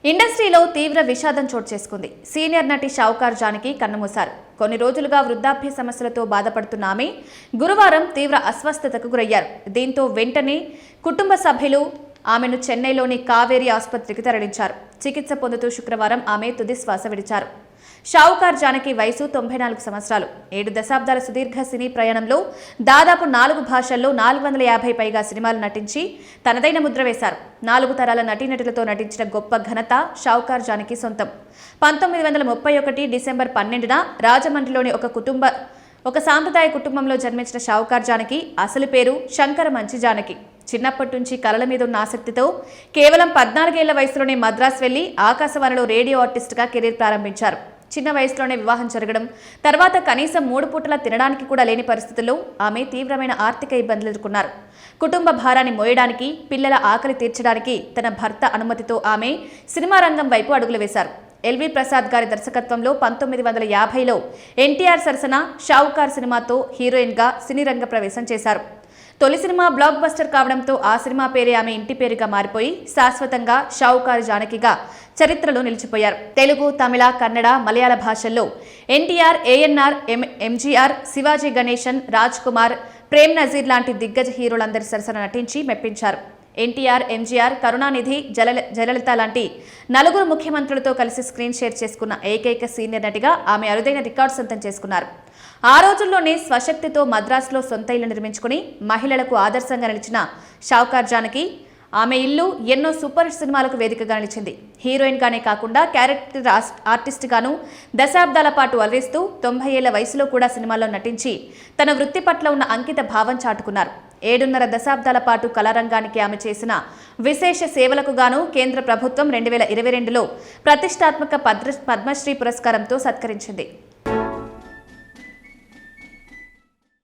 ఇండస్ట్రీలో తీవ్ర విషాదం చోటు చేసుకుంది. సీనియర్ నటి షావుకార్ జానకి కన్నుమూశారు. కొన్ని రోజులుగా వృద్ధాప్య సమస్యలతో బాధపడుతున్న ఆమె గురువారం తీవ్ర అస్వస్థతకు గురయ్యారు. దీంతో వెంటనే కుటుంబ సభ్యులు ఆమెను చెన్నైలోని కావేరీ ఆసుపత్రికి తరలించారు. చికిత్స పొందుతూ శుక్రవారం ఆమె తుది శ్వాస విడిచారు. షావుకార్ జానకి వయసు 94 సంవత్సరాలు. 7 దశాబ్దాల సుదీర్ఘ సినీ ప్రయాణంలో దాదాపు 4 భాషల్లో 450 పైగా సినిమాలు నటించి తనదైన ముద్ర వేశారు. 4 తరాల నటీనటులతో నటించిన గొప్ప ఘనత షావుకార్ జానకి సొంతం. 1931 డిసెంబర్ 12న రాజమండ్రిలోని ఒక సాంప్రదాయ కుటుంబంలో జన్మించిన షావుకార్ జానకి అసలు పేరు శంకర మంచి జానకి. చిన్నప్పటి నుంచి కళల మీద ఉన్న ఆసక్తితో కేవలం 14 ఏళ్ల వయసులోనే మద్రాసు వెళ్లి ఆకాశవాణిలో రేడియో ఆర్టిస్ట్గా కెరీర్ ప్రారంభించారు. చిన్న వయసులోనే వివాహం జరగడం, తర్వాత కనీసం 3 పూటల తినడానికి కూడా లేని పరిస్థితుల్లో ఆమె తీవ్రమైన ఆర్థిక ఇబ్బందులు ఎదుర్కొన్నారు. కుటుంబ భారాన్ని మోయడానికి, పిల్లల ఆకలి తీర్చడానికి తన భర్త అనుమతితో ఆమె సినిమా రంగం వైపు అడుగులు వేశారు. ఎల్వి ప్రసాద్ గారి దర్శకత్వంలో 1950లో ఎన్టీఆర్ సరసన షావుకార్ సినిమాతో హీరోయిన్గా సినీ రంగ ప్రవేశం చేశారు. తొలి సినిమా బ్లాక్ బస్టర్ కావడంతో ఆ సినిమా పేరే ఆమె ఇంటి పేరుగా మారిపోయి శాశ్వతంగా షావుకార్ జానకిగా చరిత్రలో నిలిచిపోయారు. తెలుగు, తమిళ, కన్నడ, మలయాళ భాషల్లో ఎన్టీఆర్, ఏఎన్ఆర్, ఎంజీఆర్, శివాజీ గణేశన్, రాజ్ కుమార్, ప్రేమ్ నజీర్ లాంటి దిగ్గజ హీరోలందరి సరసన నటించి మెప్పించారు. ఎన్టీఆర్, ఎంజీఆర్, కరుణానిధి, జయలలిత లాంటి 4 ముఖ్యమంత్రులతో కలిసి స్క్రీన్ షేర్ చేసుకున్న ఏకైక సీనియర్ నటిగా ఆమె అరుదైన రికార్డు సొంతం చేసుకున్నారు. ఆ రోజుల్లోనే స్వశక్తితో మద్రాసులో సొంత ఇల్లు నిర్మించుకుని మహిళలకు ఆదర్శంగా నిలిచిన షావుకార్ జానకి ఆమె ఇల్లు ఎన్నో సూపర్ సినిమాలకు వేదికగా నిలిచింది. హీరోయిన్గానే కాకుండా క్యారెక్టర్ ఆర్టిస్ట్గాను దశాబ్దాల పాటు అలరిస్తూ 90 ఏళ్ల వయసులో కూడా సినిమాల్లో నటించి తన వృత్తి పట్ల ఉన్న అంకిత భావం చాటుకున్నారు. 7.5 దశాబ్దాల పాటు కళారంగానికి ఆమె చేసిన విశేష సేవలకు గాను కేంద్ర ప్రభుత్వం 2022లో ప్రతిష్టాత్మక పద్మశ్రీ పురస్కారంతో సత్కరించింది.